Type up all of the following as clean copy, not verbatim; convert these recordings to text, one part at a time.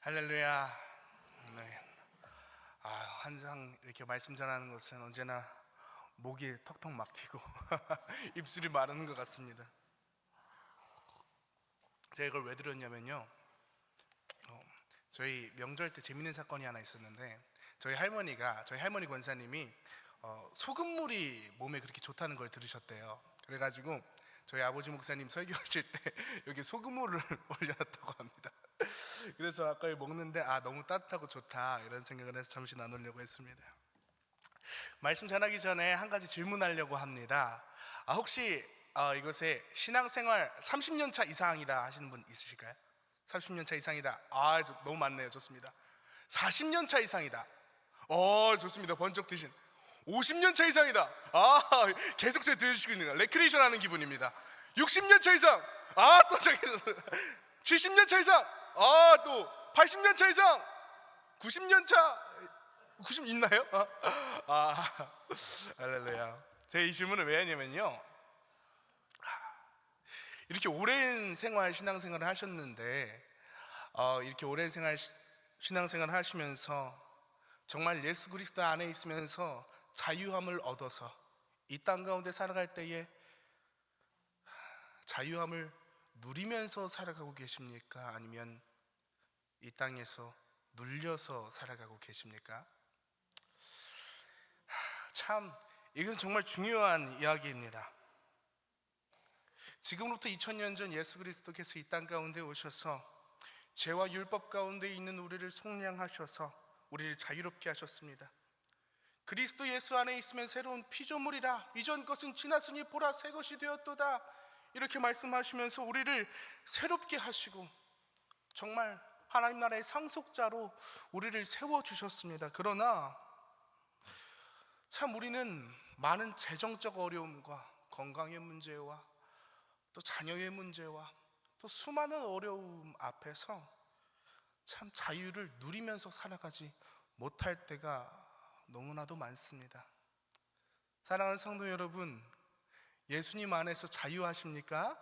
할렐루야. 네. 항상 이렇게 말씀 전하는 것은 언제나 목이 턱턱 막히고 입술이 마르는 것 같습니다. 제가 이걸 왜 들었냐면요, 저희 명절 때 재밌는 사건이 하나 있었는데, 저희 할머니 권사님이 소금물이 몸에 그렇게 좋다는 걸 들으셨대요. 그래가지고 저희 아버지 목사님 설교하실 때 여기 소금물을 올려놨다고 합니다. 그래서 아까 먹는데 너무 따뜻하고 좋다 이런 생각을 해서 잠시 나누려고 했습니다. 말씀 전하기 전에 한 가지 질문하려고 합니다. 혹시 이것에 신앙생활 30년 차 이상이다 하시는 분 있으실까요? 30년 차 이상이다. 너무 많네요. 좋습니다. 40년 차 이상이다. 좋습니다. 번쩍 드신 50년 차 이상이다. 계속 제 들으시고 있는 거예요. 레크레이션 하는 기분입니다. 60년 차 이상. 또 저기 70년 차 이상. 또 80년 차 이상. 90년 차 90 있나요? 할렐루야. 제가 이 질문을 왜 하냐면요, 이렇게 오랜 신앙생활을 하셨는데 이렇게 오랜 신앙생활을 하시면서 정말 예수 그리스도 안에 있으면서 자유함을 얻어서 이 땅 가운데 살아갈 때에 자유함을 누리면서 살아가고 계십니까? 아니면 이 땅에서 눌려서 살아가고 계십니까? 참 이것은 정말 중요한 이야기입니다. 지금부터 2000년 전 예수 그리스도께서 이 땅 가운데 오셔서 죄와 율법 가운데 있는 우리를 속량하셔서 우리를 자유롭게 하셨습니다. 그리스도 예수 안에 있으면 새로운 피조물이라, 이전 것은 지났으니 보라 새 것이 되었도다, 이렇게 말씀하시면서 우리를 새롭게 하시고 정말 하나님 나라의 상속자로 우리를 세워주셨습니다. 그러나 참 우리는 많은 재정적 어려움과 건강의 문제와 또 자녀의 문제와 또 수많은 어려움 앞에서 참 자유를 누리면서 살아가지 못할 때가 너무나도 많습니다. 사랑하는 성도 여러분, 예수님 안에서 자유하십니까?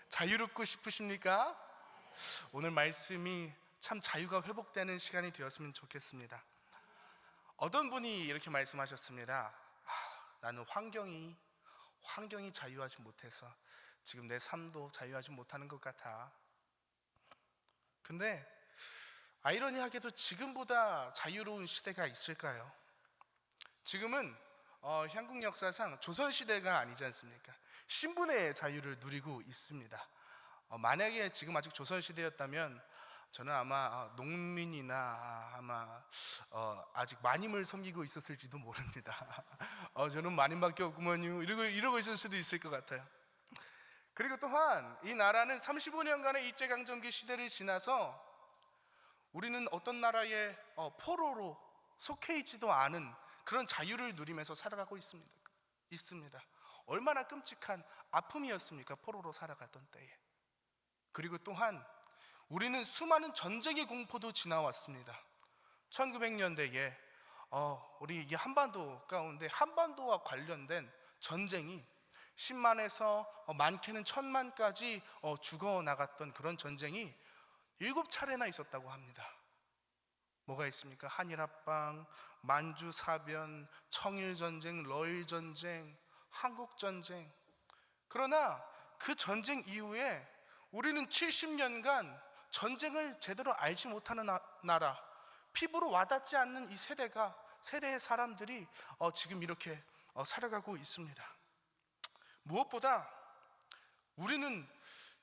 자유롭고 싶으십니까? 오늘 말씀이 참 자유가 회복되는 시간이 되었으면 좋겠습니다. 어떤 분이 이렇게 말씀하셨습니다. 나는 환경이 자유하지 못해서 지금 내 삶도 자유하지 못하는 것 같아. 근데 아이러니하게도 지금보다 자유로운 시대가 있을까요? 지금은 한국 역사상 조선시대가 아니지 않습니까? 신분의 자유를 누리고 있습니다. 만약에 지금 아직 조선시대였다면 저는 아마 농민이나 아직 마님을 섬기고 있었을지도 모릅니다. 저는 마님밖에 없구먼요 이러고 있을 수도 있을 것 같아요. 그리고 또한 이 나라는 35년간의 일제강점기 시대를 지나서 우리는 어떤 나라의 포로로 속해 있지도 않은 그런 자유를 누리면서 살아가고 있습니다. 얼마나 끔찍한 아픔이었습니까? 포로로 살아가던 때에. 그리고 또한 우리는 수많은 전쟁의 공포도 지나왔습니다. 1900년대에 우리 이 한반도 가운데 한반도와 관련된 전쟁이 10만에서 많게는 1000만까지 죽어나갔던 그런 전쟁이 7차례나 있었다고 합니다. 뭐가 있습니까? 한일합방, 만주사변, 청일전쟁, 러일전쟁, 한국전쟁. 그러나 그 전쟁 이후에 우리는 70년간 전쟁을 제대로 알지 못하는 나라, 피부로 와닿지 않는 이 세대의 사람들이 지금 이렇게 살아가고 있습니다. 무엇보다 우리는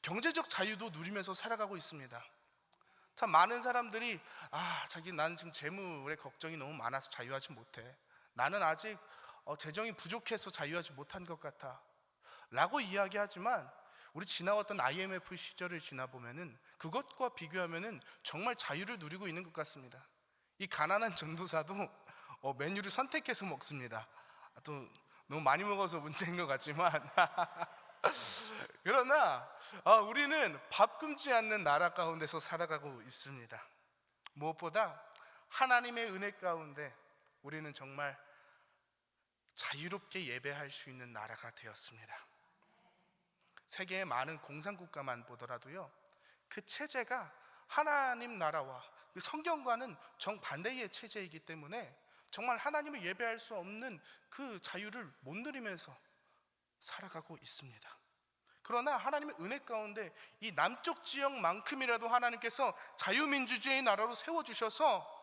경제적 자유도 누리면서 살아가고 있습니다. 참 많은 사람들이 나는 지금 재물의 걱정이 너무 많아서 자유하지 못해, 나는 아직 재정이 부족해서 자유하지 못한 것 같아 라고 이야기하지만, 우리 지나왔던 IMF 시절을 지나보면은 그것과 비교하면은 정말 자유를 누리고 있는 것 같습니다. 이 가난한 전도사도 메뉴를 선택해서 먹습니다. 또 너무 많이 먹어서 문제인 것 같지만 그러나 우리는 밥 굶지 않는 나라 가운데서 살아가고 있습니다. 무엇보다 하나님의 은혜 가운데 우리는 정말 자유롭게 예배할 수 있는 나라가 되었습니다. 세계의 많은 공산국가만 보더라도요, 그 체제가 하나님 나라와 그 성경과는 정반대의 체제이기 때문에 정말 하나님을 예배할 수 없는 그 자유를 못 누리면서 살아가고 있습니다. 그러나 하나님의 은혜 가운데 이 남쪽 지역만큼이라도 하나님께서 자유민주주의 나라로 세워주셔서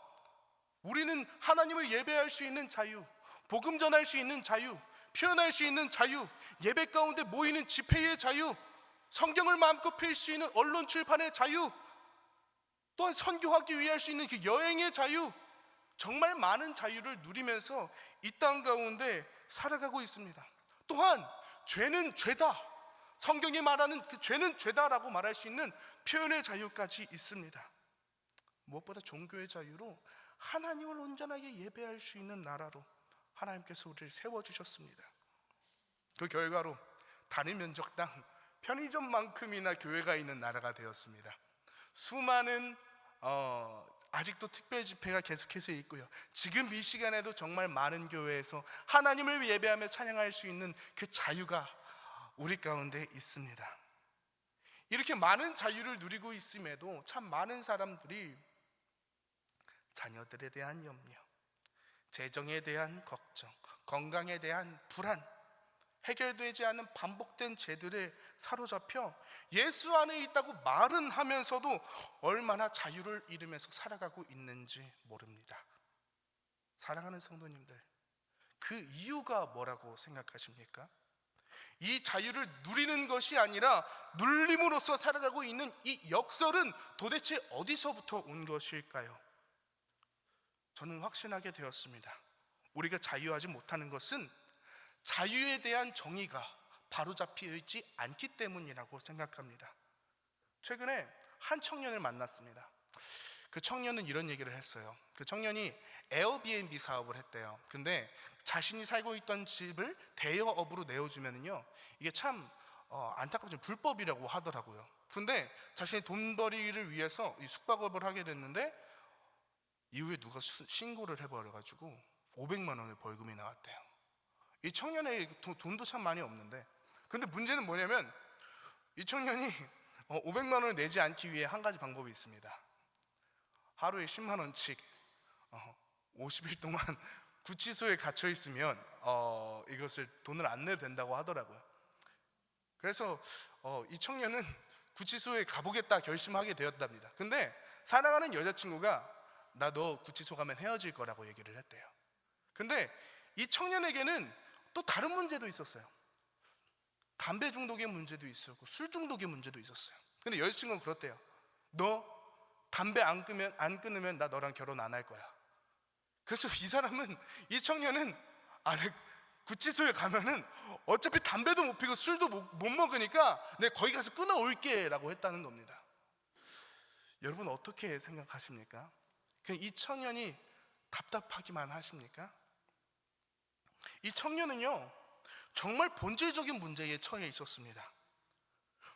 우리는 하나님을 예배할 수 있는 자유, 복음 전할 수 있는 자유, 표현할 수 있는 자유, 예배 가운데 모이는 집회의 자유, 성경을 마음껏 펼 수 있는 언론 출판의 자유, 또한 선교하기 위해 할 수 있는 그 여행의 자유, 정말 많은 자유를 누리면서 이 땅 가운데 살아가고 있습니다. 또한 죄는 죄다, 성경이 말하는 그 죄는 죄다라고 말할 수 있는 표현의 자유까지 있습니다. 무엇보다 종교의 자유로 하나님을 온전하게 예배할 수 있는 나라로 하나님께서 우리를 세워주셨습니다. 그 결과로 단위 면적당 편의점만큼이나 교회가 있는 나라가 되었습니다. 수많은 아직도 특별 집회가 계속해서 있고요. 지금 이 시간에도 정말 많은 교회에서 하나님을 예배하며 찬양할 수 있는 그 자유가 우리 가운데 있습니다. 이렇게 많은 자유를 누리고 있음에도 참 많은 사람들이 자녀들에 대한 염려, 재정에 대한 걱정, 건강에 대한 불안, 해결되지 않은 반복된 죄들에 사로잡혀 예수 안에 있다고 말은 하면서도 얼마나 자유를 잃으면서 살아가고 있는지 모릅니다. 사랑하는 성도님들, 그 이유가 뭐라고 생각하십니까? 이 자유를 누리는 것이 아니라 눌림으로써 살아가고 있는 이 역설은 도대체 어디서부터 온 것일까요? 저는 확신하게 되었습니다. 우리가 자유하지 못하는 것은 자유에 대한 정의가 바로잡혀 있지 않기 때문이라고 생각합니다. 최근에 한 청년을 만났습니다. 그 청년은 이런 얘기를 했어요. 그 청년이 에어비앤비 사업을 했대요. 근데 자신이 살고 있던 집을 대여업으로 내어주면요, 이게 참 안타깝지만 불법이라고 하더라고요. 근데 자신이 돈벌이를 위해서 이 숙박업을 하게 됐는데 이후에 누가 신고를 해버려가지고 500만 원의 벌금이 나왔대요. 이 청년의 돈도 참 많이 없는데, 근데 문제는 뭐냐면 이 청년이 500만 원을 내지 않기 위해 한 가지 방법이 있습니다. 하루에 10만 원씩 50일 동안 구치소에 갇혀 있으면 이것을 돈을 안 내도 된다고 하더라고요. 그래서 이 청년은 구치소에 가보겠다 결심하게 되었답니다. 근데 사랑하는 여자친구가 나 너 구치소 가면 헤어질 거라고 얘기를 했대요. 근데 이 청년에게는 또 다른 문제도 있었어요. 담배 중독의 문제도 있었고 술 중독의 문제도 있었어요. 근데 여자친구는 그렇대요. 너 담배 안 끊으면 나 너랑 결혼 안 할 거야. 그래서 이 청년은 구치소에 가면은 어차피 담배도 못 피고 술도 못 먹으니까 내가 거기 가서 끊어올게 라고 했다는 겁니다. 여러분 어떻게 생각하십니까? 이 청년이 답답하기만 하십니까? 이 청년은요, 정말 본질적인 문제에 처해 있었습니다.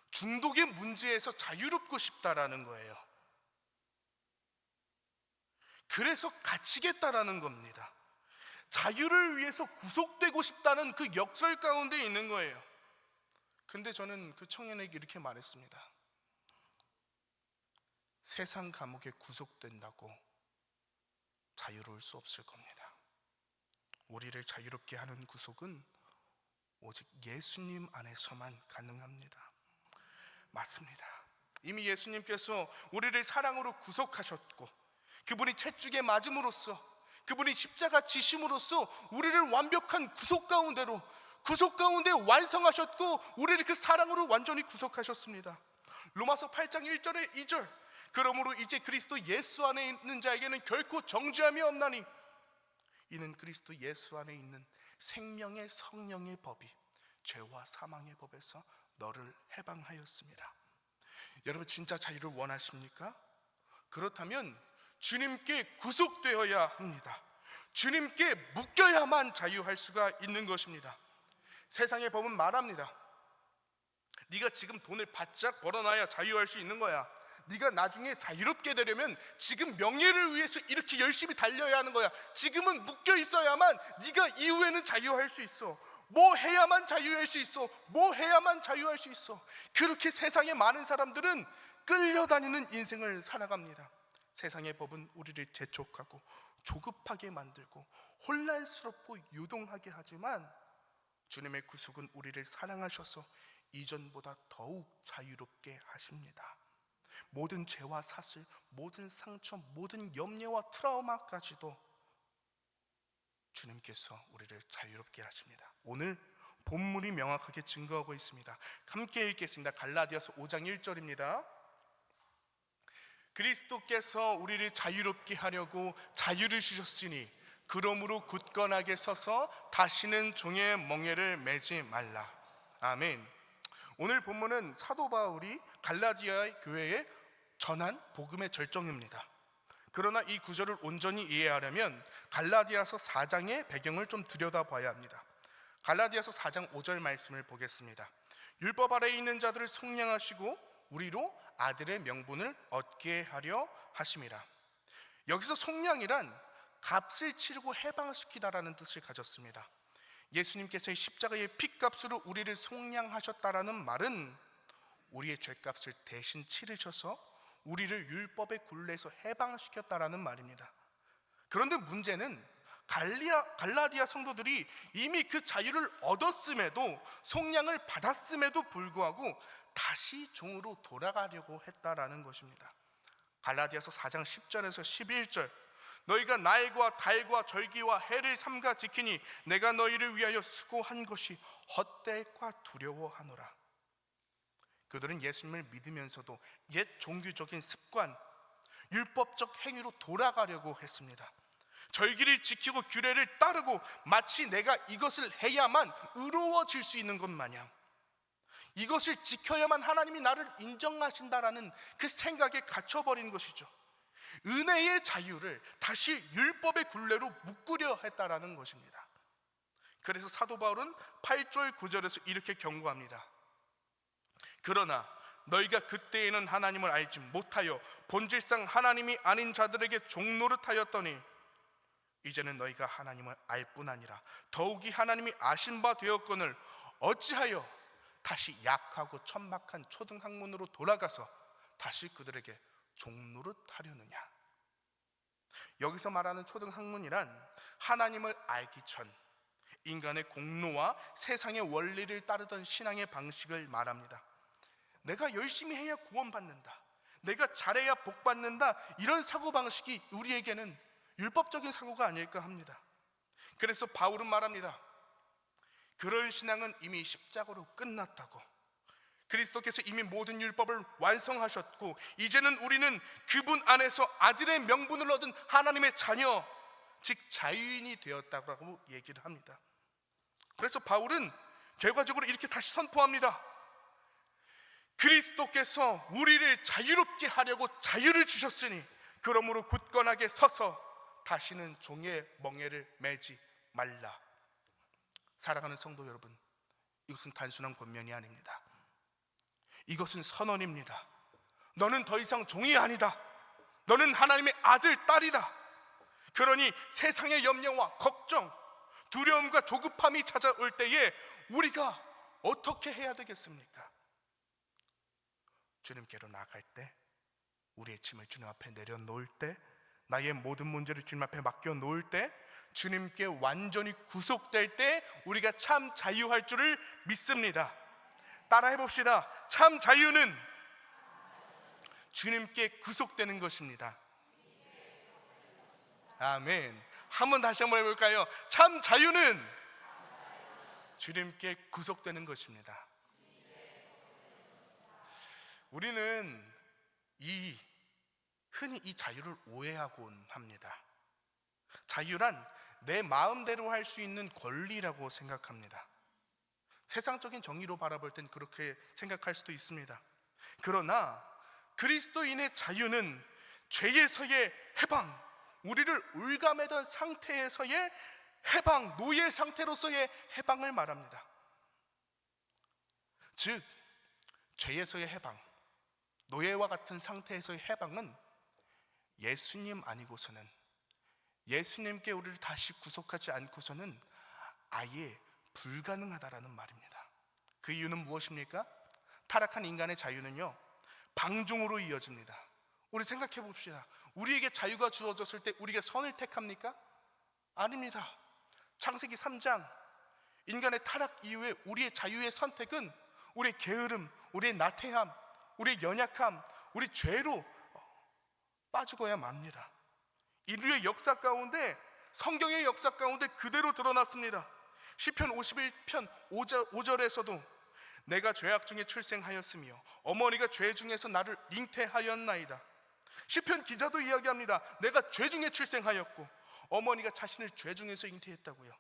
중독의 문제에서 자유롭고 싶다라는 거예요. 그래서 갇히겠다라는 겁니다. 자유를 위해서 구속되고 싶다는 그 역설 가운데 있는 거예요. 근데 저는 그 청년에게 이렇게 말했습니다. 세상 감옥에 구속된다고 자유로울 수 없을 겁니다. 우리를 자유롭게 하는 구속은 오직 예수님 안에서만 가능합니다. 맞습니다. 이미 예수님께서 우리를 사랑으로 구속하셨고 그분이 채찍에 맞음으로써, 그분이 십자가 지심으로써 우리를 완벽한 구속 가운데 완성하셨고 우리를 그 사랑으로 완전히 구속하셨습니다. 로마서 8장 1절에 2절, 그러므로 이제 그리스도 예수 안에 있는 자에게는 결코 정죄함이 없나니 이는 그리스도 예수 안에 있는 생명의 성령의 법이 죄와 사망의 법에서 너를 해방하였습니다. 여러분 진짜 자유를 원하십니까? 그렇다면 주님께 구속되어야 합니다. 주님께 묶여야만 자유할 수가 있는 것입니다. 세상의 법은 말합니다. 네가 지금 돈을 바짝 벌어놔야 자유할 수 있는 거야. 네가 나중에 자유롭게 되려면 지금 명예를 위해서 이렇게 열심히 달려야 하는 거야. 지금은 묶여 있어야만 네가 이후에는 자유할 수 있어. 뭐 해야만 자유할 수 있어. 뭐 해야만 자유할 수 있어. 그렇게 세상의 많은 사람들은 끌려다니는 인생을 살아갑니다. 세상의 법은 우리를 재촉하고 조급하게 만들고 혼란스럽고 요동하게 하지만 주님의 구속은 우리를 사랑하셔서 이전보다 더욱 자유롭게 하십니다. 모든 죄와 사슬, 모든 상처, 모든 염려와 트라우마까지도 주님께서 우리를 자유롭게 하십니다. 오늘 본문이 명확하게 증거하고 있습니다. 함께 읽겠습니다. 갈라디아서 5장 1절입니다. 그리스도께서 우리를 자유롭게 하려고 자유를 주셨으니 그러므로 굳건하게 서서 다시는 종의 멍에를 매지 말라. 아멘. 오늘 본문은 사도 바울이 갈라디아 교회에 전한 복음의 절정입니다. 그러나 이 구절을 온전히 이해하려면 갈라디아서 4장의 배경을 좀 들여다봐야 합니다. 갈라디아서 4장 5절 말씀을 보겠습니다. 율법 아래에 있는 자들을 속량하시고 우리로 아들의 명분을 얻게 하려 하심이라. 여기서 속량이란 값을 치르고 해방시키다라는 뜻을 가졌습니다. 예수님께서의 십자가의 핏값으로 우리를 속량하셨다라는 말은 우리의 죄값을 대신 치르셔서 우리를 율법의 굴레에서 해방시켰다라는 말입니다. 그런데 문제는 갈라디아 성도들이 이미 그 자유를 얻었음에도, 속량을 받았음에도 불구하고 다시 종으로 돌아가려고 했다라는 것입니다. 갈라디아서 4장 10절에서 11절, 너희가 날과 달과 절기와 해를 삼가 지키니 내가 너희를 위하여 수고한 것이 헛될까 두려워하노라. 그들은 예수님을 믿으면서도 옛 종교적인 습관, 율법적 행위로 돌아가려고 했습니다. 절기를 지키고 규례를 따르고 마치 내가 이것을 해야만 의로워질 수 있는 것 마냥, 이것을 지켜야만 하나님이 나를 인정하신다라는 그 생각에 갇혀버린 것이죠. 은혜의 자유를 다시 율법의 굴레로 묶으려 했다라는 것입니다. 그래서 사도 바울은 8절 9절에서 이렇게 경고합니다. 그러나 너희가 그때에는 하나님을 알지 못하여 본질상 하나님이 아닌 자들에게 종노릇하였더니 이제는 너희가 하나님을 알 뿐 아니라 더욱이 하나님이 아신 바 되었거늘 어찌하여 다시 약하고 천박한 초등학문으로 돌아가서 다시 그들에게 종노릇하려느냐. 여기서 말하는 초등학문이란 하나님을 알기 전 인간의 공로와 세상의 원리를 따르던 신앙의 방식을 말합니다. 내가 열심히 해야 구원받는다, 내가 잘해야 복받는다, 이런 사고방식이 우리에게는 율법적인 사고가 아닐까 합니다. 그래서 바울은 말합니다. 그런 신앙은 이미 십자가로 끝났다고. 그리스도께서 이미 모든 율법을 완성하셨고 이제는 우리는 그분 안에서 아들의 명분을 얻은 하나님의 자녀, 즉 자유인이 되었다고 얘기를 합니다. 그래서 바울은 결과적으로 이렇게 다시 선포합니다. 그리스도께서 우리를 자유롭게 하려고 자유를 주셨으니 그러므로 굳건하게 서서 다시는 종의 멍에를 매지 말라. 사랑하는 성도 여러분, 이것은 단순한 권면이 아닙니다. 이것은 선언입니다. 너는 더 이상 종이 아니다. 너는 하나님의 아들, 딸이다. 그러니 세상의 염려와 걱정, 두려움과 조급함이 찾아올 때에 우리가 어떻게 해야 되겠습니까? 주님께로 나아갈 때, 우리의 짐을 주님 앞에 내려놓을 때, 나의 모든 문제를 주님 앞에 맡겨놓을 때, 주님께 완전히 구속될 때 우리가 참 자유할 줄을 믿습니다. 따라 해봅시다. 참 자유는 주님께 구속되는 것입니다. 아멘. 한번 다시 한번 해볼까요? 참 자유는 주님께 구속되는 것입니다. 우리는 흔히 이 자유를 오해하곤 합니다. 자유란 내 마음대로 할 수 있는 권리라고 생각합니다. 세상적인 정의로 바라볼 땐 그렇게 생각할 수도 있습니다. 그러나 그리스도인의 자유는 죄에서의 해방, 우리를 올가매던 상태에서의 해방, 노예 상태로서의 해방을 말합니다. 즉 죄에서의 해방, 노예와 같은 상태에서의 해방은 예수님 아니고서는, 예수님께 우리를 다시 구속하지 않고서는 아예 불가능하다라는 말입니다. 그 이유는 무엇입니까? 타락한 인간의 자유는요, 방종으로 이어집니다. 우리 생각해 봅시다. 우리에게 자유가 주어졌을 때 우리가 선을 택합니까? 아닙니다. 창세기 3장, 인간의 타락 이후에 우리의 자유의 선택은 우리의 게으름, 우리의 나태함, 우리의 연약함, 우리 죄로 빠지고야 맙니다. 인류의 역사 가운데, 성경의 역사 가운데 그대로 드러났습니다. 시편 51편 5절에서도 내가 죄악 중에 출생하였으며 어머니가 죄 중에서 나를 잉태하였나이다. 시편 기자도 이야기합니다. 내가 죄 중에 출생하였고 어머니가 자신을 죄 중에서 잉태했다고요.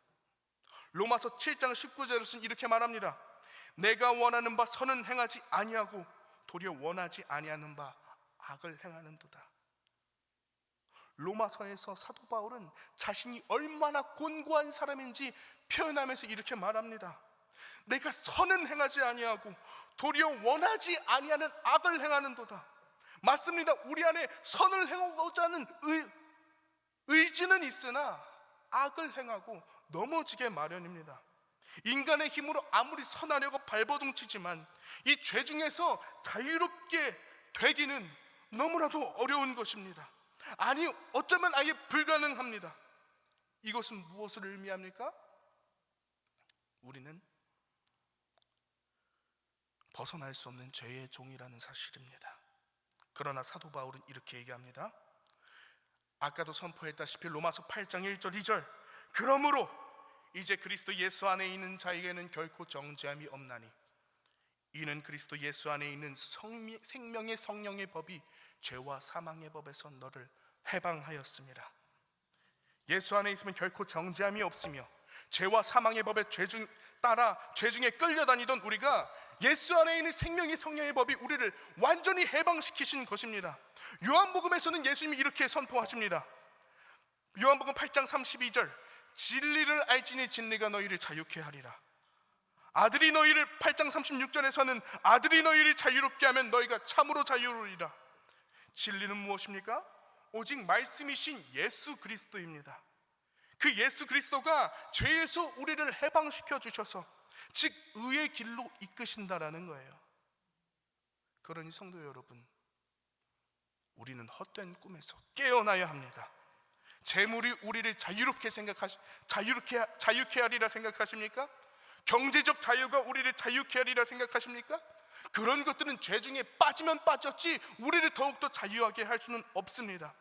로마서 7장 19절에서는 이렇게 말합니다. 내가 원하는 바 선은 행하지 아니하고 도리어 원하지 아니하는 바 악을 행하는도다. 로마서에서 사도 바울은 자신이 얼마나 곤고한 사람인지 표현하면서 이렇게 말합니다. 내가 선은 행하지 아니하고 도리어 원하지 아니하는 악을 행하는도다. 맞습니다. 우리 안에 선을 행하고자 하는 의지는 있으나 악을 행하고 넘어지게 마련입니다. 인간의 힘으로 아무리 선하려고 발버둥치지만 이 죄 중에서 자유롭게 되기는 너무나도 어려운 것입니다. 아니, 어쩌면 아예 불가능합니다. 이것은 무엇을 의미합니까? 우리는 벗어날 수 없는 죄의 종이라는 사실입니다. 그러나 사도 바울은 이렇게 얘기합니다. 아까도 선포했다시피 로마서 8장 1절 2절 그러므로 이제 그리스도 예수 안에 있는 자에게는 결코 정죄함이 없나니 이는 그리스도 예수 안에 있는 생명의 성령의 법이 죄와 사망의 법에서 너를 해방하였습니다. 예수 안에 있으면 결코 정죄함이 없으며 죄와 사망의 법에 따라 죄 중에 끌려다니던 우리가 예수 안에 있는 생명의 성령의 법이 우리를 완전히 해방시키신 것입니다. 요한복음에서는 예수님이 이렇게 선포하십니다. 요한복음 8장 32절 진리를 알지니 진리가 너희를 자유케 하리라. 아들이 너희를 8장 36절에서는 아들이 너희를 자유롭게 하면 너희가 참으로 자유로우리라. 진리는 무엇입니까? 오직 말씀이신 예수 그리스도입니다. 그 예수 그리스도가 죄에서 우리를 해방시켜 주셔서 즉 의의 길로 이끄신다라는 거예요. 그러니 성도 여러분, 우리는 헛된 꿈에서 깨어나야 합니다. 재물이 우리를 자유케 하리라 생각하십니까? 경제적 자유가 우리를 자유케 하리라 생각하십니까? 그런 것들은 죄 중에 빠지면 빠졌지 우리를 더욱더 자유하게 할 수는 없습니다.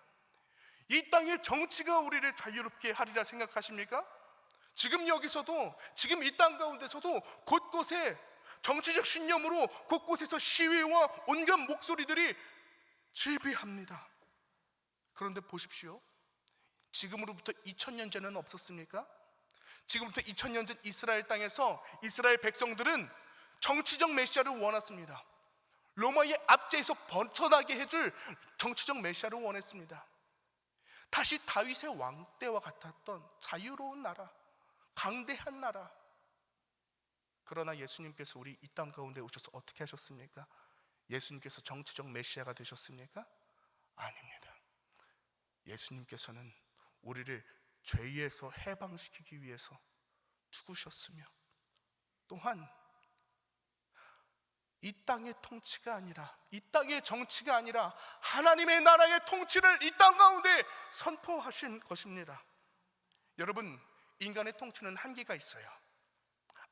이 땅의 정치가 우리를 자유롭게 하리라 생각하십니까? 지금 여기서도, 지금 이 땅 가운데서도 곳곳에 정치적 신념으로 곳곳에서 시위와 온갖 목소리들이 질비합니다. 그런데 보십시오. 지금으로부터 2000년 전에는 없었습니까? 지금부터 2000년 전 이스라엘 땅에서 이스라엘 백성들은 정치적 메시아를 원했습니다. 로마의 압제에서 벗어나게 해줄 정치적 메시아를 원했습니다. 다시 다윗의 왕 때와 같았던 자유로운 나라, 강대한 나라. 그러나 예수님께서 우리 이 땅 가운데 오셔서 어떻게 하셨습니까? 예수님께서 정치적 메시아가 되셨습니까? 아닙니다. 예수님께서는 우리를 죄에서 해방시키기 위해서 죽으셨으며 또한 이 땅의 통치가 아니라, 이 땅의 정치가 아니라 하나님의 나라의 통치를 이 땅 가운데 선포하신 것입니다. 여러분, 인간의 통치는 한계가 있어요.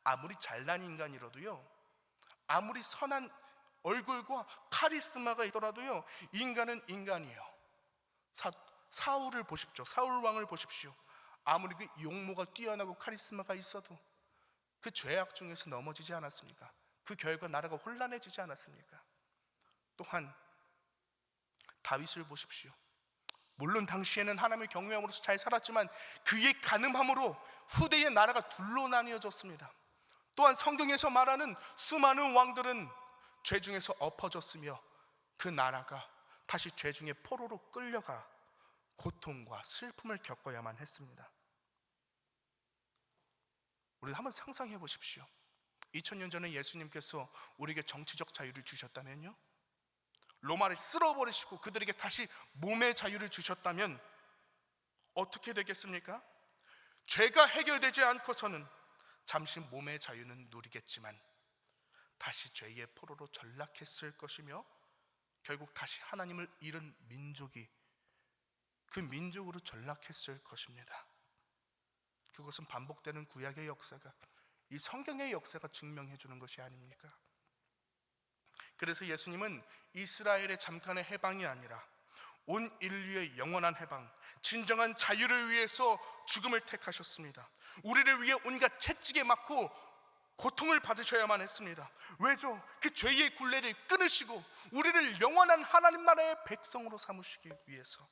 아무리 잘난 인간이라도요, 아무리 선한 얼굴과 카리스마가 있더라도요, 인간은 인간이에요. 사울을 보십시오. 사울 왕을 보십시오. 아무리 그 용모가 뛰어나고 카리스마가 있어도 그 죄악 중에서 넘어지지 않았습니까? 그 결과 나라가 혼란해지지 않았습니까? 또한 다윗을 보십시오. 물론 당시에는 하나님의 경외함으로서 잘 살았지만 그의 간음함으로 후대의 나라가 둘로 나뉘어졌습니다. 또한 성경에서 말하는 수많은 왕들은 죄 중에서 엎어졌으며 그 나라가 다시 죄 중에 포로로 끌려가 고통과 슬픔을 겪어야만 했습니다. 우리 한번 상상해 보십시오. 2000년 전에 예수님께서 우리에게 정치적 자유를 주셨다면요, 로마를 쓸어버리시고 그들에게 다시 몸의 자유를 주셨다면 어떻게 되겠습니까? 죄가 해결되지 않고서는 잠시 몸의 자유는 누리겠지만 다시 죄의 포로로 전락했을 것이며 결국 다시 하나님을 잃은 민족이 그 민족으로 전락했을 것입니다. 그것은 반복되는 구약의 역사가, 이 성경의 역사가 증명해 주는 것이 아닙니까? 그래서 예수님은 이스라엘의 잠깐의 해방이 아니라 온 인류의 영원한 해방, 진정한 자유를 위해서 죽음을 택하셨습니다. 우리를 위해 온갖 채찍에 맞고 고통을 받으셔야만 했습니다. 왜죠? 그 죄의 굴레를 끊으시고 우리를 영원한 하나님 나라의 백성으로 삼으시기 위해서.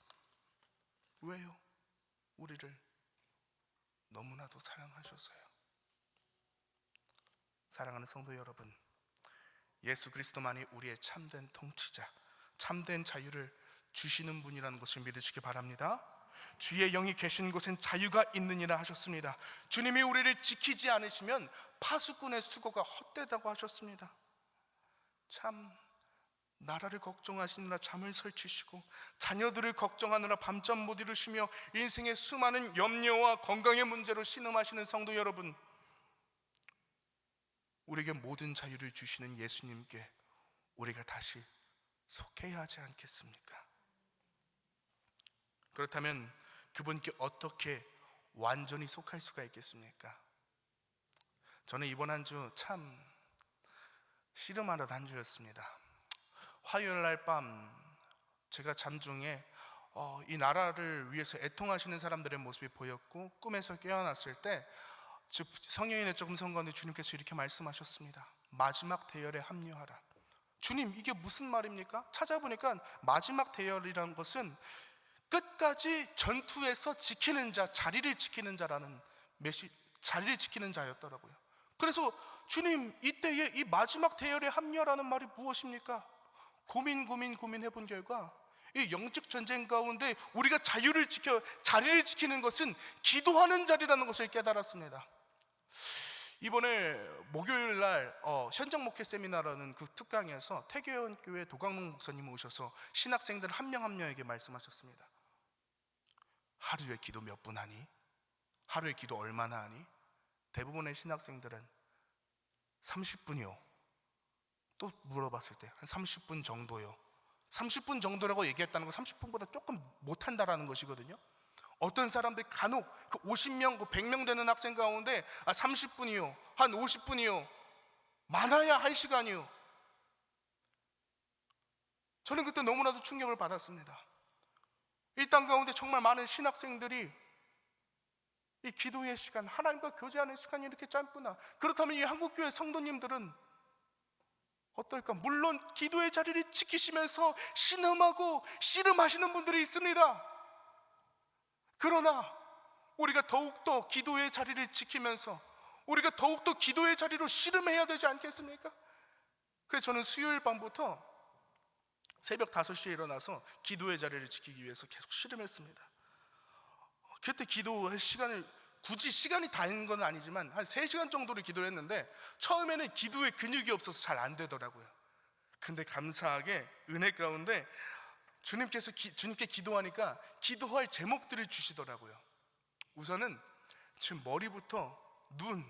왜요? 우리를 너무나도 사랑하셔서요. 사랑하는 성도 여러분, 예수 그리스도만이 우리의 참된 통치자, 참된 자유를 주시는 분이라는 것을 믿으시기 바랍니다. 주의 영이 계신 곳엔 자유가 있느니라 하셨습니다. 주님이 우리를 지키지 않으시면 파수꾼의 수고가 헛되다고 하셨습니다. 참, 나라를 걱정하시느라 잠을 설치시고 자녀들을 걱정하느라 밤잠 못 이루시며 인생의 수많은 염려와 건강의 문제로 신음하시는 성도 여러분, 우리에게 모든 자유를 주시는 예수님께 우리가 다시 속해야 하지 않겠습니까? 그렇다면 그분께 어떻게 완전히 속할 수가 있겠습니까? 저는 이번 한 주 참 씨름하던 한 주였습니다. 화요일 날 밤 제가 잠중에 이 나라를 위해서 애통하시는 사람들의 모습이 보였고, 꿈에서 깨어났을 때 성령의 조금 선거인데 주님께서 이렇게 말씀하셨습니다. 마지막 대열에 합류하라. 주님, 이게 무슨 말입니까? 찾아보니까 마지막 대열이라는 것은 끝까지 전투에서 지키는 자, 자리를 지키는 자라는 자리를 지키는 자였더라고요. 그래서 주님, 이때에 이 마지막 대열에 합류하라는 말이 무엇입니까? 고민해본 결과 이 영적 전쟁 가운데 우리가 자리를 지키는 것은 기도하는 자리라는 것을 깨달았습니다. 이번에 목요일 날 현장 목회 세미나라는 그 특강에서 태교연교회 도광록 목사님이 오셔서 신학생들 한 명 한 명에게 말씀하셨습니다. 하루에 기도 몇 분 하니? 하루에 기도 얼마나 하니? 대부분의 신학생들은 30분이요. 또 물어봤을 때 한 30분 정도요. 30분 정도라고 얘기했다는 건 30분보다 조금 못한다라는 것이거든요. 어떤 사람들이 간혹 그 50명, 100명 되는 학생 가운데 30분이요, 한 50분이요, 많아야 1시간이요. 저는 그때 너무나도 충격을 받았습니다. 이 땅 가운데 정말 많은 신학생들이 이 기도의 시간, 하나님과 교제하는 시간이 이렇게 짧구나. 그렇다면 이 한국교회 성도님들은 어떨까? 물론 기도의 자리를 지키시면서 신음하고 씨름하시는 분들이 있습니다. 그러나 우리가 더욱더 기도의 자리를 지키면서 우리가 더욱더 기도의 자리로 씨름해야 되지 않겠습니까? 그래서 저는 수요일 밤부터 새벽 5시에 일어나서 기도의 자리를 지키기 위해서 계속 씨름했습니다. 그때 기도할 시간을 굳이 시간이 다 있는 건 아니지만 한 3시간 정도를 기도를 했는데 처음에는 기도에 근육이 없어서 잘 안 되더라고요. 근데 감사하게 은혜 가운데 주님께 기도하니까 기도할 제목들을 주시더라고요. 우선은 지금 머리부터 눈,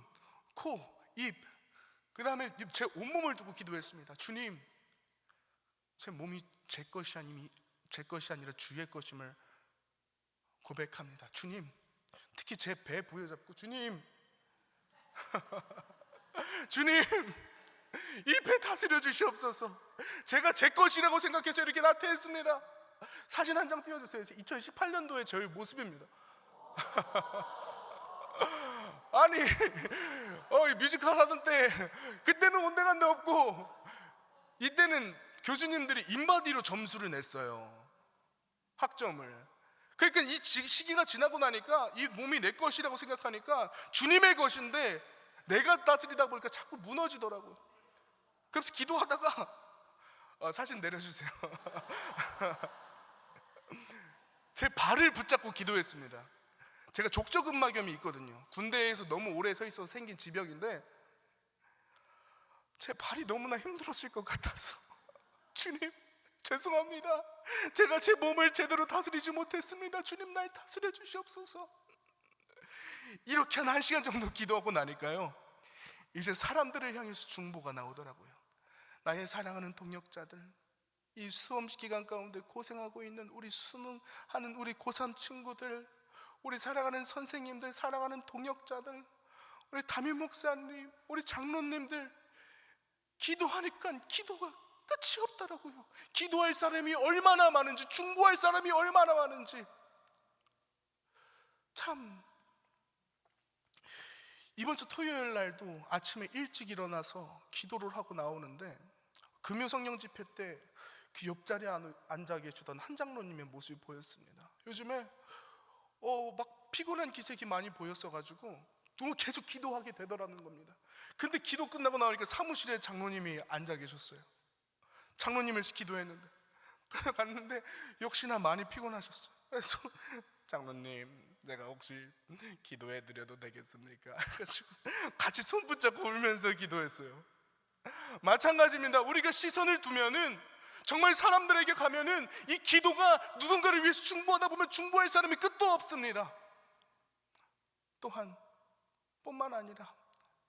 코, 입, 그 다음에 제 온몸을 두고 기도했습니다. 주님, 제 몸이 제 것이 아니라 주의 것임을 고백합니다. 주님, 특히 제 배 부여잡고 주님 주님, 이 배 다스려 주시옵소서. 제가 제 것이라고 생각해서 이렇게 나태했습니다. 사진 한 장 띄워주세요. 2018년도에 저희 모습입니다. 아니 뮤지컬 하던 때 그때는 온데간데 없고 이때는 교수님들이 인바디로 점수를 냈어요. 학점을. 그러니까 이 시기가 지나고 나니까 이 몸이 내 것이라고 생각하니까 주님의 것인데 내가 다스리다 보니까 자꾸 무너지더라고요. 그래서 기도하다가 사진 내려주세요. 제 발을 붙잡고 기도했습니다. 제가 족저근막염이 있거든요. 군대에서 너무 오래 서 있어서 생긴 지병인데 제 발이 너무나 힘들었을 것 같아서 주님, 죄송합니다. 제가 제 몸을 제대로 다스리지 못했습니다. 주님, 날 다스려 주시옵소서. 이렇게 한 1시간 정도 기도하고 나니까요, 이제 사람들을 향해서 중보가 나오더라고요. 나의 사랑하는 동역자들, 이 수험 기간 가운데 고생하고 있는 우리 수능하는 우리 고3 친구들, 우리 사랑하는 선생님들, 사랑하는 동역자들, 우리 담임 목사님, 우리 장로님들, 기도하니까 기도가 끝이 없더라고요. 기도할 사람이 얼마나 많은지, 중보할 사람이 얼마나 많은지. 참, 이번 주 토요일 날도 아침에 일찍 일어나서 기도를 하고 나오는데, 금요 성령 집회 때 그 옆자리에 앉아 계시던 한 장로님의 모습이 보였습니다. 요즘에 막 피곤한 기색이 많이 보였어가지고 너무 계속 기도하게 되더라는 겁니다. 근데 기도 끝나고 나오니까 사무실에 장로님이 앉아 계셨어요. 장로님을 기도했는데, 그래서 갔는데 역시나 많이 피곤하셨어요. 그래서 장로님, 내가 혹시 기도해드려도 되겠습니까? 그래가지고 같이 손 붙잡고 울면서 기도했어요. 마찬가지입니다. 우리가 시선을 두면은, 정말 사람들에게 가면은 이 기도가 누군가를 위해서 중보하다 보면 중보할 사람이 끝도 없습니다. 또한 뿐만 아니라,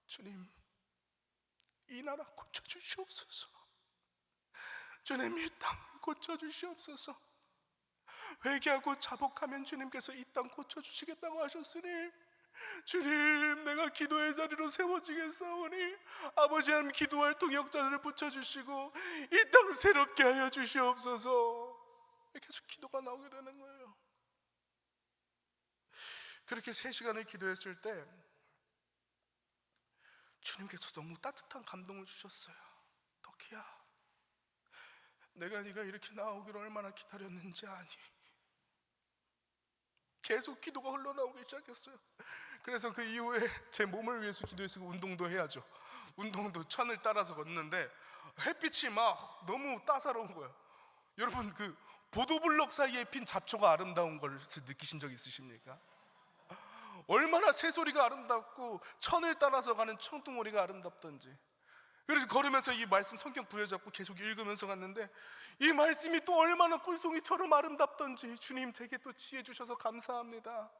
주님, 이 나라 고쳐주시옵소서. 주님, 이 땅을 고쳐주시옵소서. 회개하고 자복하면 주님께서 이 땅 고쳐주시겠다고 하셨으니, 주님, 내가 기도의 자리로 세워지겠사오니 아버지 하나님, 기도할 동역자들을 붙여주시고 이 땅 새롭게 하여 주시옵소서. 계속 기도가 나오게 되는 거예요. 그렇게 3시간을 기도했을 때 주님께서 너무 따뜻한 감동을 주셨어요. 덕희야, 내가 네가 이렇게 나오기를 얼마나 기다렸는지 아니? 계속 기도가 흘러나오기 시작했어요. 그래서 그 이후에 제 몸을 위해서 기도했으고 운동도 해야죠. 운동도 천을 따라서 걷는데 햇빛이 막 너무 따사로운 거예요. 여러분, 그 보도블록 사이에 핀 잡초가 아름다운 걸 느끼신 적 있으십니까? 얼마나 새소리가 아름답고 천을 따라서 가는 청둥오리가 아름답던지. 그래서 걸으면서 이 말씀 성경 부여잡고 계속 읽으면서 갔는데 이 말씀이 또 얼마나 꿀송이처럼 아름답던지. 주님, 제게 또 지혜 주셔서 감사합니다.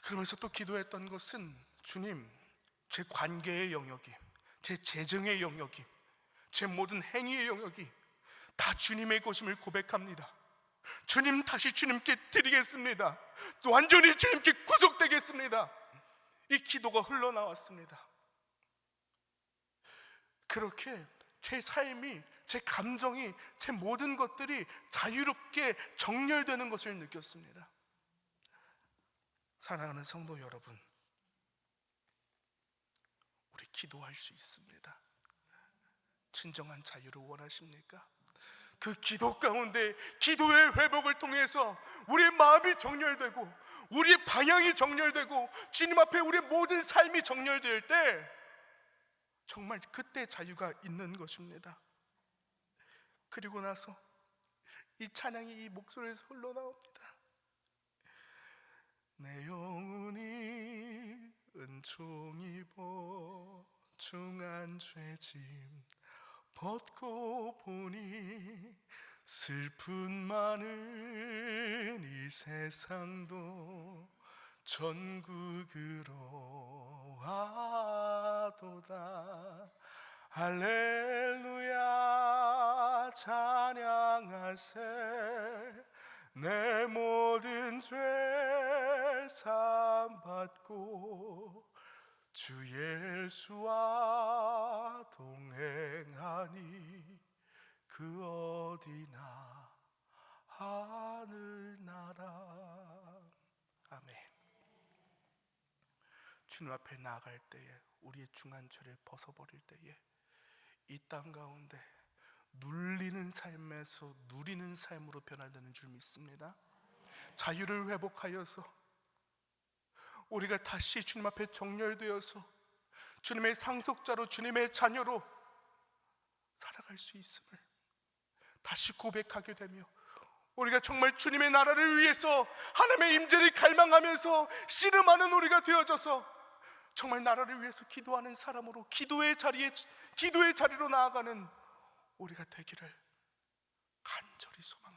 그러면서 또 기도했던 것은, 주님, 제 관계의 영역이, 제 재정의 영역이, 제 모든 행위의 영역이 다 주님의 것임을 고백합니다. 주님, 다시 주님께 드리겠습니다. 또 완전히 주님께 구속되겠습니다. 이 기도가 흘러나왔습니다. 그렇게 제 삶이, 제 감정이, 제 모든 것들이 자유롭게 정렬되는 것을 느꼈습니다. 사랑하는 성도 여러분, 우리 기도할 수 있습니다. 진정한 자유를 원하십니까? 그 기도 가운데, 기도의 회복을 통해서 우리의 마음이 정렬되고 우리의 방향이 정렬되고 주님 앞에 우리의 모든 삶이 정렬될 때 정말 그때 자유가 있는 것입니다. 그리고 나서 이 찬양이 이 목소리에서 흘러나옵니다. 내 영혼이 은총 입어 중한 죄짐 벗고 보니 슬픈 많은 이 세상도 천국으로 와도다. 할렐루야 찬양하세. 내 모든 죄 사함받고 주 예수와 동행하니 그 어디나 하늘나라. 아멘. 주님 앞에 나아갈 때에, 우리의 중한 죄를 벗어버릴 때에 이 땅 가운데 눌리는 삶에서 누리는 삶으로 변화되는 줄 믿습니다. 자유를 회복하여서 우리가 다시 주님 앞에 정렬되어서 주님의 상속자로, 주님의 자녀로 살아갈 수 있음을 다시 고백하게 되며, 우리가 정말 주님의 나라를 위해서 하나님의 임재를 갈망하면서 씨름하는 우리가 되어져서 정말 나라를 위해서 기도하는 사람으로 기도의 자리로 나아가는 우리가 되기를 간절히 소망합니다.